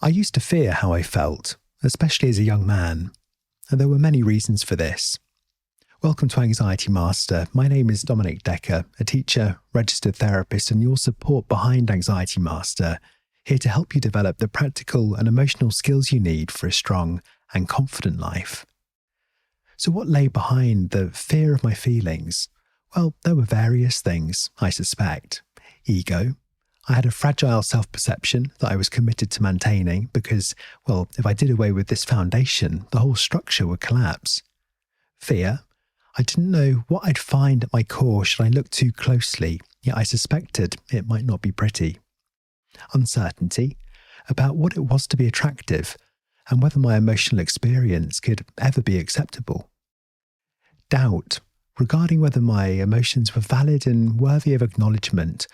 I used to fear how I felt, especially as a young man, and there were many reasons for this. Welcome to Anxiety Master. My name is Dominic Decker, a teacher, registered therapist, and your support behind Anxiety Master, here to help you develop the practical and emotional skills you need for a strong and confident life. So what lay behind the fear of my feelings? Well, there were various things, I suspect. Ego. I had a fragile self-perception that I was committed to maintaining because, well, if I did away with this foundation, the whole structure would collapse. Fear. I didn't know what I'd find at my core should I look too closely, yet I suspected it might not be pretty. Uncertainty about what it was to be attractive and whether my emotional experience could ever be acceptable. Doubt regarding whether my emotions were valid and worthy of acknowledgement,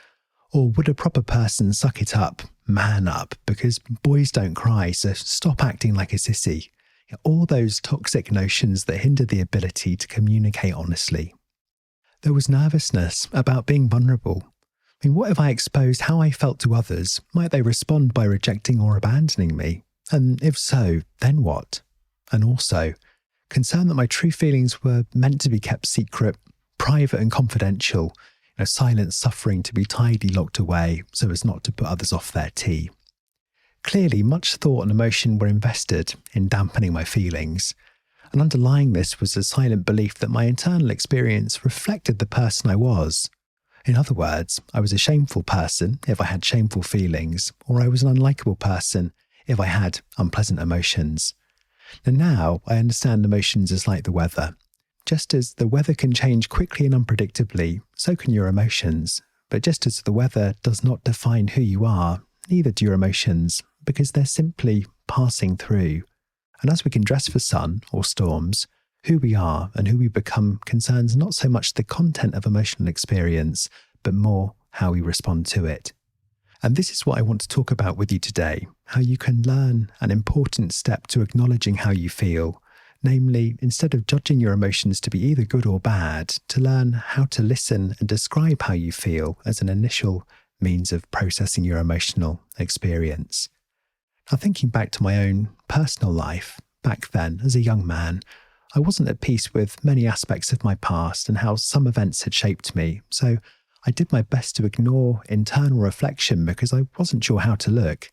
or would a proper person suck it up, man up, because boys don't cry, so stop acting like a sissy. All those toxic notions that hinder the ability to communicate honestly. There was nervousness about being vulnerable. What if I exposed how I felt to others? Might they respond by rejecting or abandoning me? And if so, then what? And also, concern that my true feelings were meant to be kept secret, private and confidential, silent suffering to be tidily locked away so as not to put others off their tea. Clearly, much thought and emotion were invested in dampening my feelings, and underlying this was a silent belief that my internal experience reflected the person I was. In other words, I was a shameful person if I had shameful feelings, or I was an unlikable person if I had unpleasant emotions. And now I understand emotions as like the weather. Just as the weather can change quickly and unpredictably, so can your emotions. But just as the weather does not define who you are, neither do your emotions, because they're simply passing through. And as we can dress for sun or storms, who we are and who we become concerns not so much the content of emotional experience, but more how we respond to it. And this is what I want to talk about with you today, how you can learn an important step to acknowledging how you feel. Namely, instead of judging your emotions to be either good or bad, to learn how to listen and describe how you feel as an initial means of processing your emotional experience. Now, thinking back to my own personal life, back then, as a young man, I wasn't at peace with many aspects of my past and how some events had shaped me, so I did my best to ignore internal reflection because I wasn't sure how to look.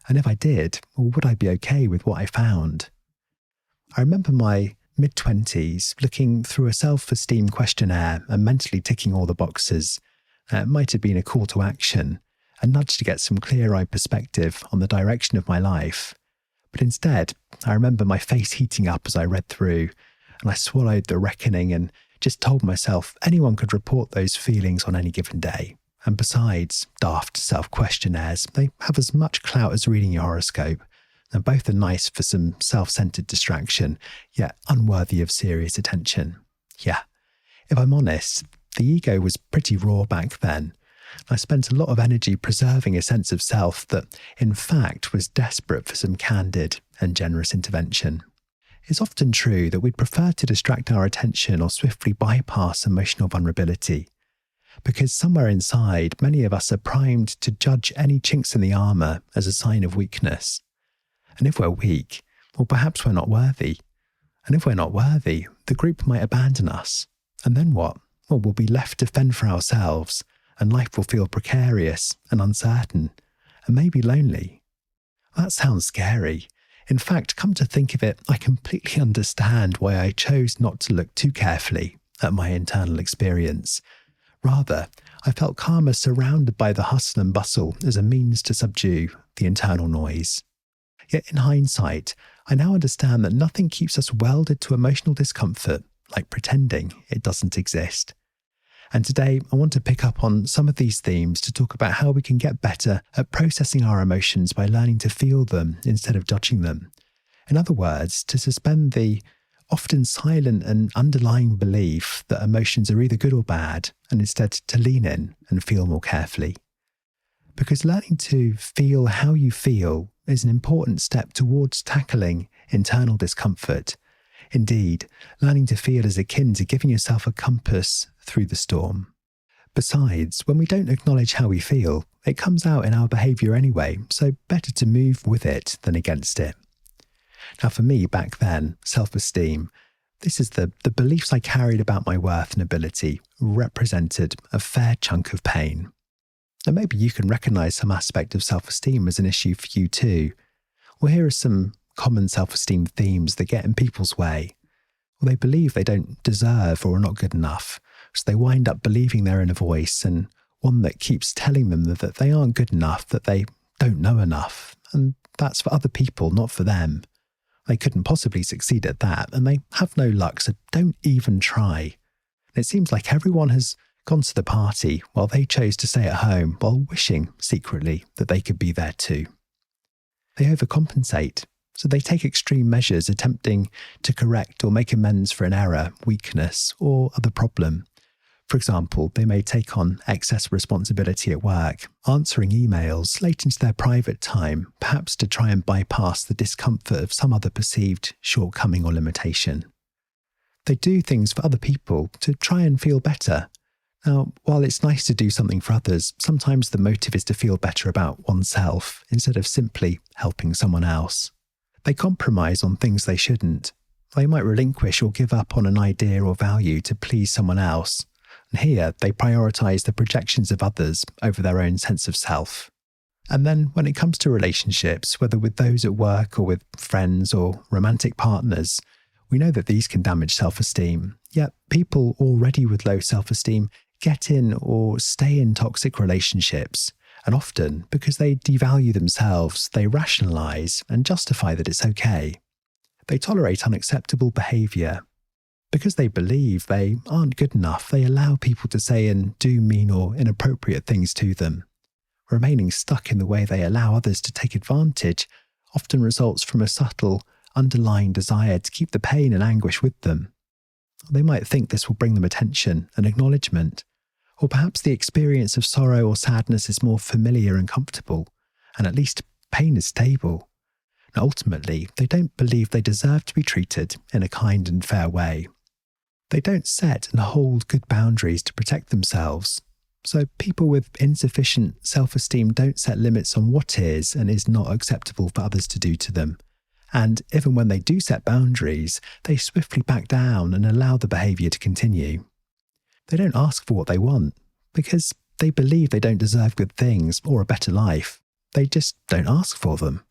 And if I did, would I be okay with what I found? I remember my mid-20s looking through a self-esteem questionnaire and mentally ticking all the boxes. It might have been a call to action, a nudge to get some clear-eyed perspective on the direction of my life. But instead, I remember my face heating up as I read through, and I swallowed the reckoning and just told myself anyone could report those feelings on any given day. And besides, daft self-questionnaires, they have as much clout as reading your horoscope. And both are nice for some self-centered distraction, yet unworthy of serious attention. Yeah, if I'm honest, the ego was pretty raw back then. I spent a lot of energy preserving a sense of self that, in fact, was desperate for some candid and generous intervention. It's often true that we'd prefer to distract our attention or swiftly bypass emotional vulnerability, because somewhere inside, many of us are primed to judge any chinks in the armour as a sign of weakness. And if we're weak, well, perhaps we're not worthy. And if we're not worthy, the group might abandon us. And then what? Well, we'll be left to fend for ourselves, and life will feel precarious and uncertain, and maybe lonely. That sounds scary. In fact, come to think of it, I completely understand why I chose not to look too carefully at my internal experience. Rather, I felt calmer surrounded by the hustle and bustle as a means to subdue the internal noise. Yet in hindsight, I now understand that nothing keeps us welded to emotional discomfort like pretending it doesn't exist. And today, I want to pick up on some of these themes to talk about how we can get better at processing our emotions by learning to feel them instead of judging them. In other words, to suspend the often silent and underlying belief that emotions are either good or bad, and instead to lean in and feel more carefully. Because learning to feel how you feel is an important step towards tackling internal discomfort. Indeed, learning to feel is akin to giving yourself a compass through the storm. Besides, when we don't acknowledge how we feel, It comes out in our behaviour anyway, so better to move with it than against it. Now for me back then, self-esteem, this is the beliefs I carried about my worth and ability represented a fair chunk of pain. And maybe you can recognise some aspect of self-esteem as an issue for you too. Well, here are some common self-esteem themes that get in people's way. Well, they believe they don't deserve or are not good enough, so they wind up believing their inner voice and one that keeps telling them that they aren't good enough, that they don't know enough, and that's for other people, not for them. They couldn't possibly succeed at that, and they have no luck, so don't even try. And it seems like everyone has gone to the party while they chose to stay at home while wishing secretly that they could be there too. They overcompensate, so they take extreme measures attempting to correct or make amends for an error, weakness, or other problem. For example, they may take on excess responsibility at work, answering emails late into their private time, perhaps to try and bypass the discomfort of some other perceived shortcoming or limitation. They do things for other people to try and feel better. Now, while it's nice to do something for others, sometimes the motive is to feel better about oneself instead of simply helping someone else. They compromise on things they shouldn't. They might relinquish or give up on an idea or value to please someone else. And here, they prioritise the projections of others over their own sense of self. And then when it comes to relationships, whether with those at work or with friends or romantic partners, we know that these can damage self-esteem. Yet people already with low self-esteem get in or stay in toxic relationships. And often, because they devalue themselves, they rationalise and justify that it's okay. They tolerate unacceptable behaviour. Because they believe they aren't good enough, they allow people to say and do mean or inappropriate things to them. Remaining stuck in the way they allow others to take advantage often results from a subtle, underlying desire to keep the pain and anguish with them. They might think this will bring them attention and acknowledgement, or perhaps the experience of sorrow or sadness is more familiar and comfortable, and at least pain is stable. And ultimately, they don't believe they deserve to be treated in a kind and fair way. They don't set and hold good boundaries to protect themselves. So people with insufficient self-esteem don't set limits on what is and is not acceptable for others to do to them. And even when they do set boundaries, they swiftly back down and allow the behaviour to continue. They don't ask for what they want because they believe they don't deserve good things or a better life. They just don't ask for them.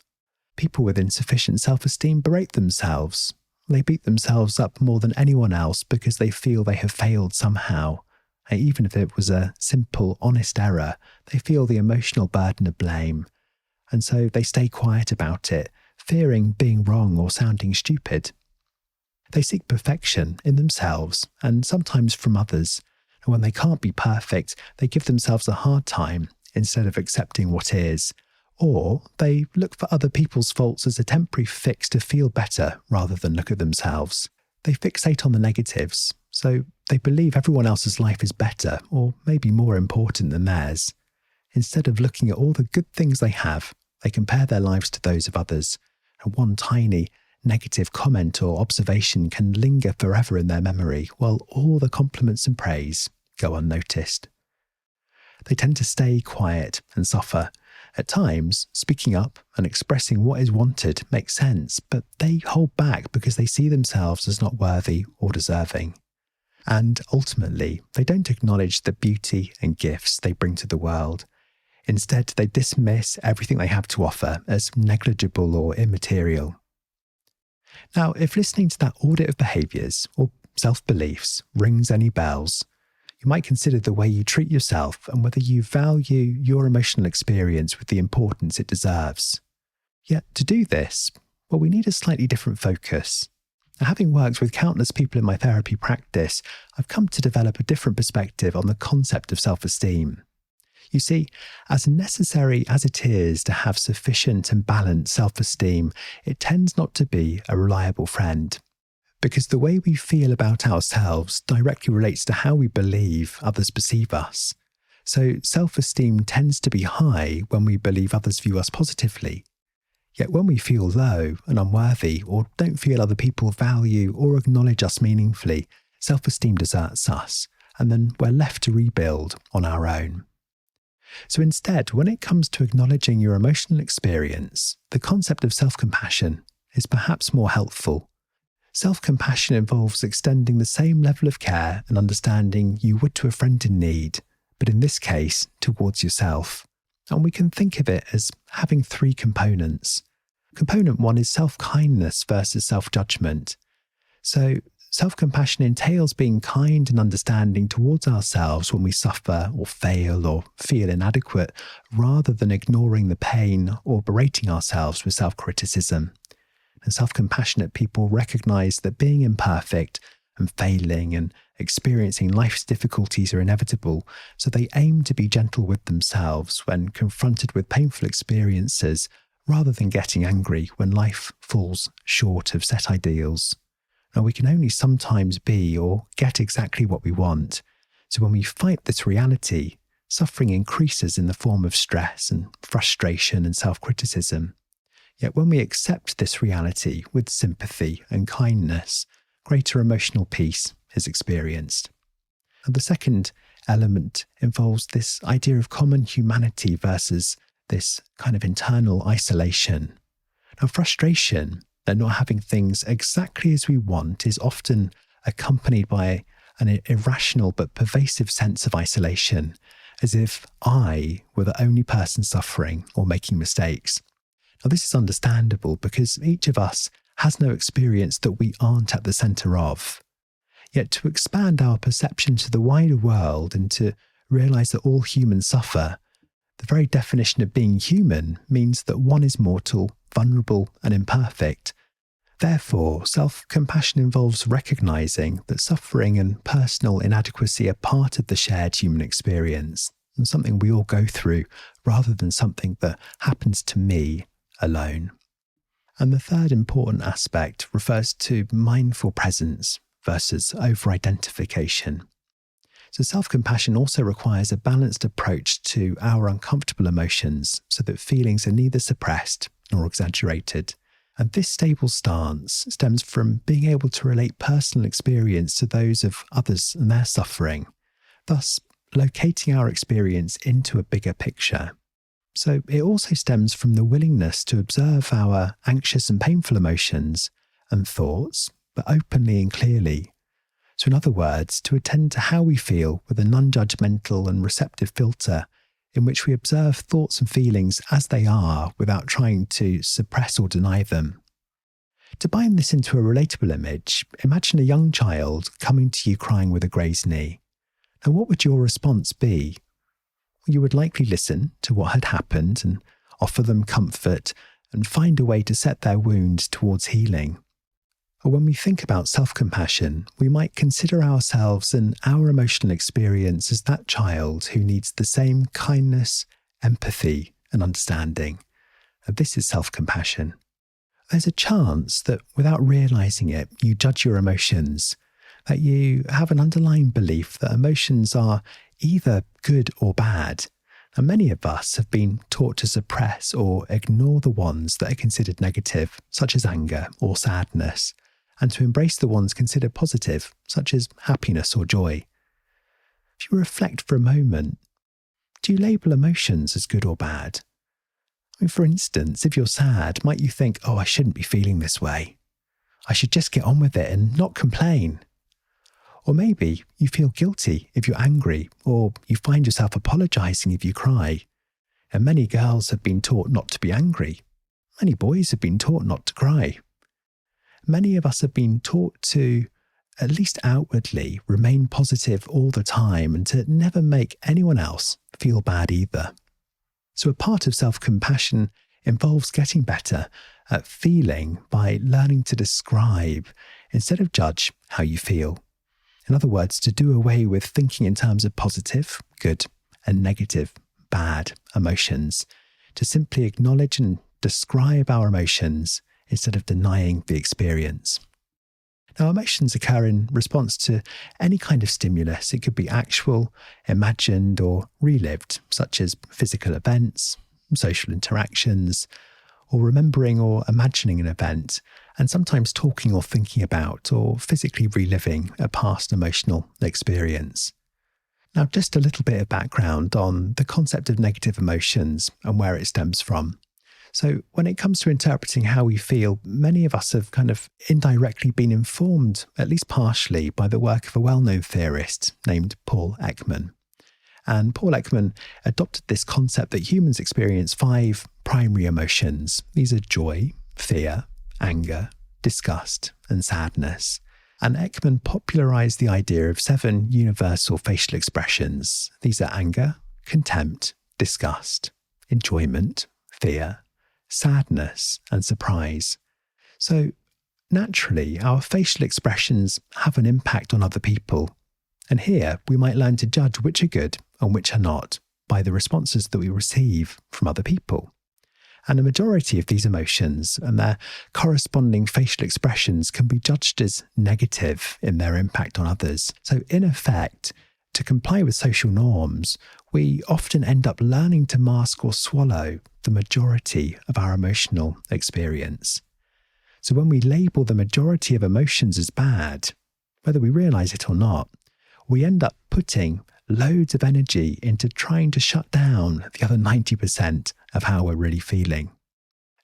People with insufficient self-esteem berate themselves. They beat themselves up more than anyone else because they feel they have failed somehow. And even if it was a simple, honest error, they feel the emotional burden of blame. And so they stay quiet about it, fearing being wrong or sounding stupid. They seek perfection in themselves and sometimes from others. And when they can't be perfect, they give themselves a hard time instead of accepting what is. Or they look for other people's faults as a temporary fix to feel better rather than look at themselves. They fixate on the negatives, so they believe everyone else's life is better or maybe more important than theirs. Instead of looking at all the good things they have, they compare their lives to those of others, and one tiny negative comment or observation can linger forever in their memory while all the compliments and praise go unnoticed. They tend to stay quiet and suffer. At times, speaking up and expressing what is wanted makes sense, but they hold back because they see themselves as not worthy or deserving. And ultimately, they don't acknowledge the beauty and gifts they bring to the world. Instead, they dismiss everything they have to offer as negligible or immaterial. Now, if listening to that audit of behaviours or self-beliefs rings any bells, you might consider the way you treat yourself and whether you value your emotional experience with the importance it deserves. Yet to do this, well, we need a slightly different focus. Now, having worked with countless people in my therapy practice, I've come to develop a different perspective on the concept of self-esteem. You see, as necessary as it is to have sufficient and balanced self-esteem, it tends not to be a reliable friend. Because the way we feel about ourselves directly relates to how we believe others perceive us. So self-esteem tends to be high when we believe others view us positively. Yet when we feel low and unworthy or don't feel other people value or acknowledge us meaningfully, self-esteem deserts us, and then we're left to rebuild on our own. So instead, when it comes to acknowledging your emotional experience, the concept of self-compassion is perhaps more helpful. Self-compassion involves extending the same level of care and understanding you would to a friend in need, but in this case, towards yourself. And we can think of it as having three components. Component one is self-kindness versus self-judgment. So self-compassion entails being kind and understanding towards ourselves when we suffer or fail or feel inadequate, rather than ignoring the pain or berating ourselves with self-criticism. And self-compassionate people recognize that being imperfect and failing and experiencing life's difficulties are inevitable, so they aim to be gentle with themselves when confronted with painful experiences, rather than getting angry when life falls short of set ideals. Now, we can only sometimes be or get exactly what we want. So when we fight this reality, suffering increases in the form of stress and frustration and self-criticism. Yet when we accept this reality with sympathy and kindness, greater emotional peace is experienced. And the second element involves this idea of common humanity versus this kind of internal isolation. Now, frustration at not having things exactly as we want is often accompanied by an irrational but pervasive sense of isolation, as if I were the only person suffering or making mistakes. Now, this is understandable because each of us has no experience that we aren't at the centre of. Yet to expand our perception to the wider world and to realise that all humans suffer, the very definition of being human means that one is mortal, vulnerable and imperfect. Therefore, self-compassion involves recognising that suffering and personal inadequacy are part of the shared human experience and something we all go through, rather than something that happens to me alone. And the third important aspect refers to mindful presence versus over-identification. So self-compassion also requires a balanced approach to our uncomfortable emotions so that feelings are neither suppressed nor exaggerated. And this stable stance stems from being able to relate personal experience to those of others and their suffering, thus locating our experience into a bigger picture. So it also stems from the willingness to observe our anxious and painful emotions and thoughts, but openly and clearly. So in other words, to attend to how we feel with a non-judgmental and receptive filter in which we observe thoughts and feelings as they are without trying to suppress or deny them. To bind this into a relatable image, imagine a young child coming to you crying with a grazed knee. Now, what would your response be? You would likely listen to what had happened and offer them comfort and find a way to set their wound towards healing. Or when we think about self-compassion, we might consider ourselves and our emotional experience as that child who needs the same kindness, empathy, and understanding. And this is self-compassion. There's a chance that without realizing it, you judge your emotions, that you have an underlying belief that emotions are either good or bad. And many of us have been taught to suppress or ignore the ones that are considered negative, such as anger or sadness, and to embrace the ones considered positive, such as happiness or joy. If you reflect for a moment, do you label emotions as good or bad? For instance, if you're sad, might you think, oh, I shouldn't be feeling this way. I should just get on with it and not complain. Or maybe you feel guilty if you're angry, or you find yourself apologising if you cry. And many girls have been taught not to be angry. Many boys have been taught not to cry. Many of us have been taught to, at least outwardly, remain positive all the time and to never make anyone else feel bad either. So a part of self-compassion involves getting better at feeling by learning to describe instead of judge how you feel. In other words, to do away with thinking in terms of positive, good, and negative, bad emotions, to simply acknowledge and describe our emotions instead of denying the experience. Now, emotions occur in response to any kind of stimulus. It could be actual, imagined, or relived, such as physical events, social interactions, or remembering or imagining an event, and sometimes talking or thinking about or physically reliving a past emotional experience. Now, just a little bit of background on the concept of negative emotions and where it stems from. So when it comes to interpreting how we feel, many of us have kind of indirectly been informed, at least partially, by the work of a well-known theorist named Paul Ekman. And Paul Ekman adopted this concept that humans experience 5 primary emotions. These are joy, fear, anger, disgust, and sadness. And Ekman popularized the idea of 7 universal facial expressions. These are anger, contempt, disgust, enjoyment, fear, sadness, and surprise. So naturally, our facial expressions have an impact on other people. And here we might learn to judge which are good and which are not by the responses that we receive from other people. And a majority of these emotions and their corresponding facial expressions can be judged as negative in their impact on others. So in effect, to comply with social norms, we often end up learning to mask or swallow the majority of our emotional experience. So when we label the majority of emotions as bad, whether we realize it or not, we end up putting loads of energy into trying to shut down the other 90% of how we're really feeling.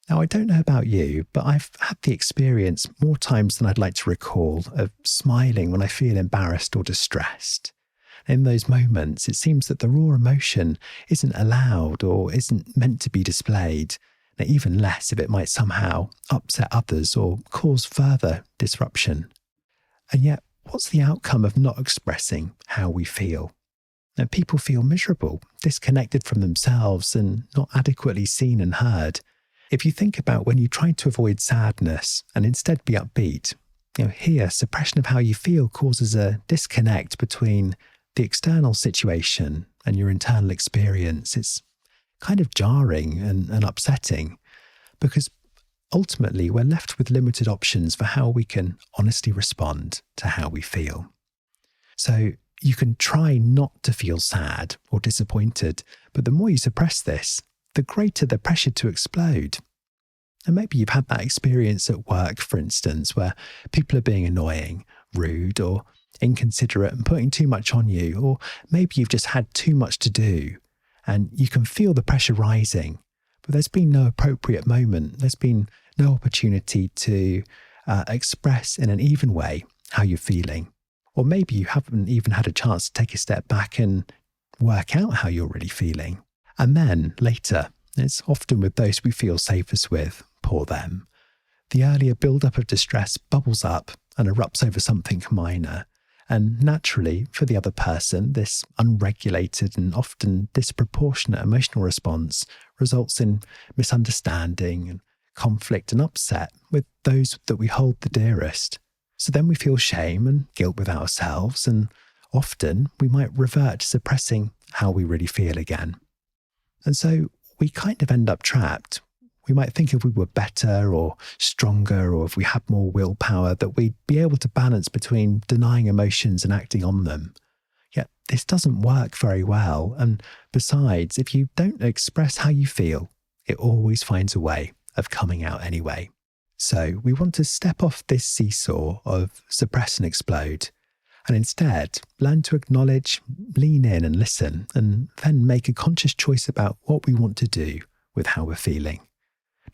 Now, I don't know about you, but I've had the experience more times than I'd like to recall of smiling when I feel embarrassed or distressed. In those moments, it seems that the raw emotion isn't allowed or isn't meant to be displayed, and even less if it might somehow upset others or cause further disruption. And yet, what's the outcome of not expressing how we feel? Now, people feel miserable, disconnected from themselves, and not adequately seen and heard. If you think about when you try to avoid sadness and instead be upbeat, here, suppression of how you feel causes a disconnect between the external situation and your internal experience. It's kind of jarring and upsetting because ultimately we're left with limited options for how we can honestly respond to how we feel. So you can try not to feel sad or disappointed, but the more you suppress this, the greater the pressure to explode. And maybe you've had that experience at work, for instance, where people are being annoying, rude, or inconsiderate and putting too much on you, or maybe you've just had too much to do and you can feel the pressure rising, but there's been no appropriate moment. There's been no opportunity to express in an even way how you're feeling. Or maybe you haven't even had a chance to take a step back and work out how you're really feeling. And then later, it's often with those we feel safest with, poor them, the earlier build-up of distress bubbles up and erupts over something minor. And naturally, for the other person, this unregulated and often disproportionate emotional response results in misunderstanding and conflict and upset with those that we hold the dearest. So then we feel shame and guilt with ourselves, and often we might revert to suppressing how we really feel again. And so we kind of end up trapped. We might think if we were better or stronger, or if we had more willpower, that we'd be able to balance between denying emotions and acting on them. Yet this doesn't work very well. And besides, if you don't express how you feel, it always finds a way of coming out anyway. So we want to step off this seesaw of suppress and explode, and instead learn to acknowledge, lean in and listen, and then make a conscious choice about what we want to do with how we're feeling.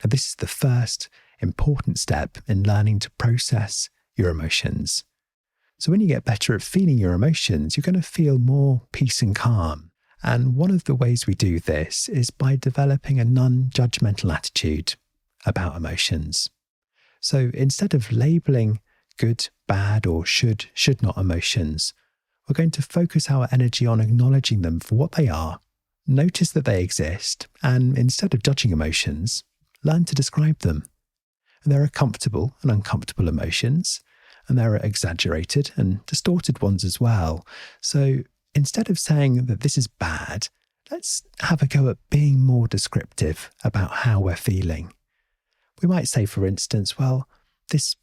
Now, this is the first important step in learning to process your emotions. So when you get better at feeling your emotions, you're going to feel more peace and calm. And one of the ways we do this is by developing a non-judgmental attitude about emotions. So instead of labeling good, bad, or should not emotions, we're going to focus our energy on acknowledging them for what they are, notice that they exist, and instead of judging emotions, learn to describe them. And there are comfortable and uncomfortable emotions, and there are exaggerated and distorted ones as well. So instead of saying that this is bad, let's have a go at being more descriptive about how we're feeling. We might say, for instance, well, this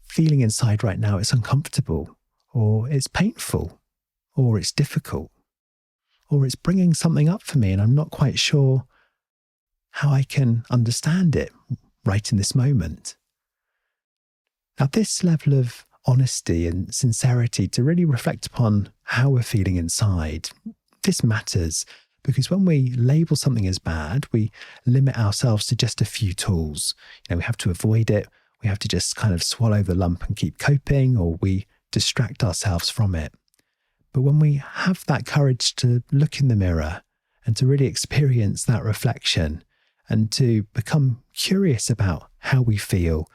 feeling inside right now is uncomfortable, or it's painful, or it's difficult, or it's bringing something up for me and I'm not quite sure how I can understand it right in this moment. Now, this level of honesty and sincerity to really reflect upon how we're feeling inside. This matters because when we label something as bad, we limit ourselves to just a few tools. We have to avoid it. We have to just kind of swallow the lump and keep coping, or we distract ourselves from it. But when we have that courage to look in the mirror and to really experience that reflection and to become curious about how we feel,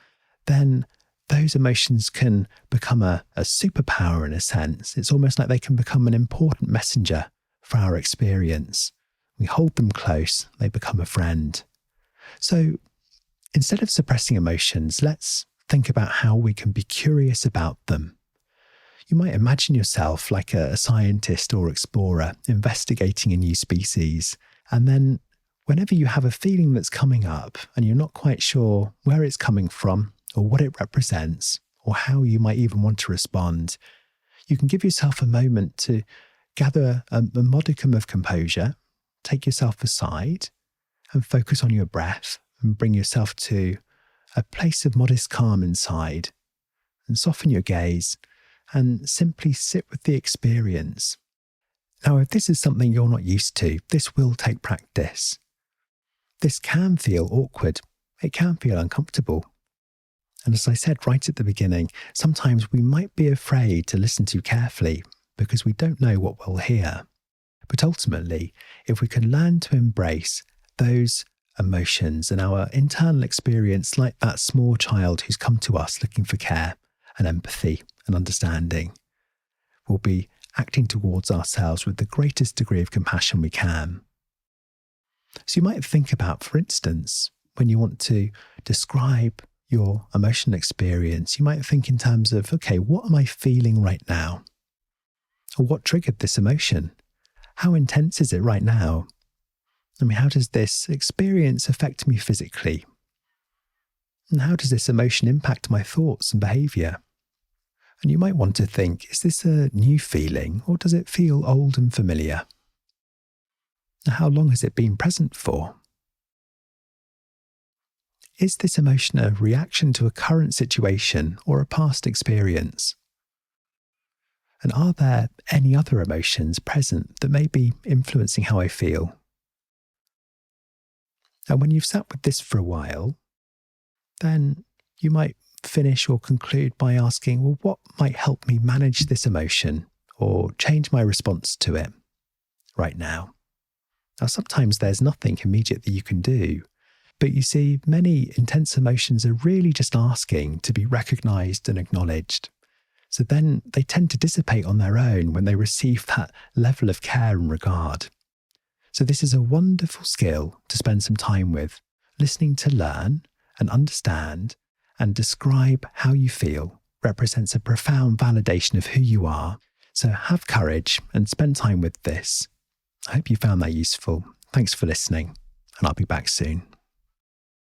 then those emotions can become a superpower in a sense. It's almost like they can become an important messenger for our experience. We hold them close, they become a friend. So instead of suppressing emotions, let's think about how we can be curious about them. You might imagine yourself like a scientist or explorer investigating a new species, and then whenever you have a feeling that's coming up and you're not quite sure where it's coming from or what it represents or how you might even want to respond, you can give yourself a moment to gather a modicum of composure, take yourself aside and focus on your breath and bring yourself to a place of modest calm inside, and soften your gaze and simply sit with the experience. Now, if this is something you're not used to, this will take practice. This can feel awkward. It can feel uncomfortable. And as I said right at the beginning, sometimes we might be afraid to listen too carefully because we don't know what we'll hear. But ultimately, if we can learn to embrace those emotions and our internal experience like that small child who's come to us looking for care and empathy and understanding, we'll be acting towards ourselves with the greatest degree of compassion we can. So you might think about, for instance, when you want to describe your emotional experience, you might think in terms of, okay, what am I feeling right now? Or what triggered this emotion? How intense is it right now? How does this experience affect me physically? And how does this emotion impact my thoughts and behaviour? And you might want to think, is this a new feeling or does it feel old and familiar? And how long has it been present for? Is this emotion a reaction to a current situation or a past experience? And are there any other emotions present that may be influencing how I feel? And when you've sat with this for a while, then you might finish or conclude by asking, well, what might help me manage this emotion or change my response to it right now? Now, sometimes there's nothing immediate that you can do, but you see, many intense emotions are really just asking to be recognized and acknowledged. So then they tend to dissipate on their own when they receive that level of care and regard. So this is a wonderful skill to spend some time with, listening to learn and understand and describe how you feel represents a profound validation of who you are. So have courage and spend time with this. I hope you found that useful. Thanks for listening, and I'll be back soon.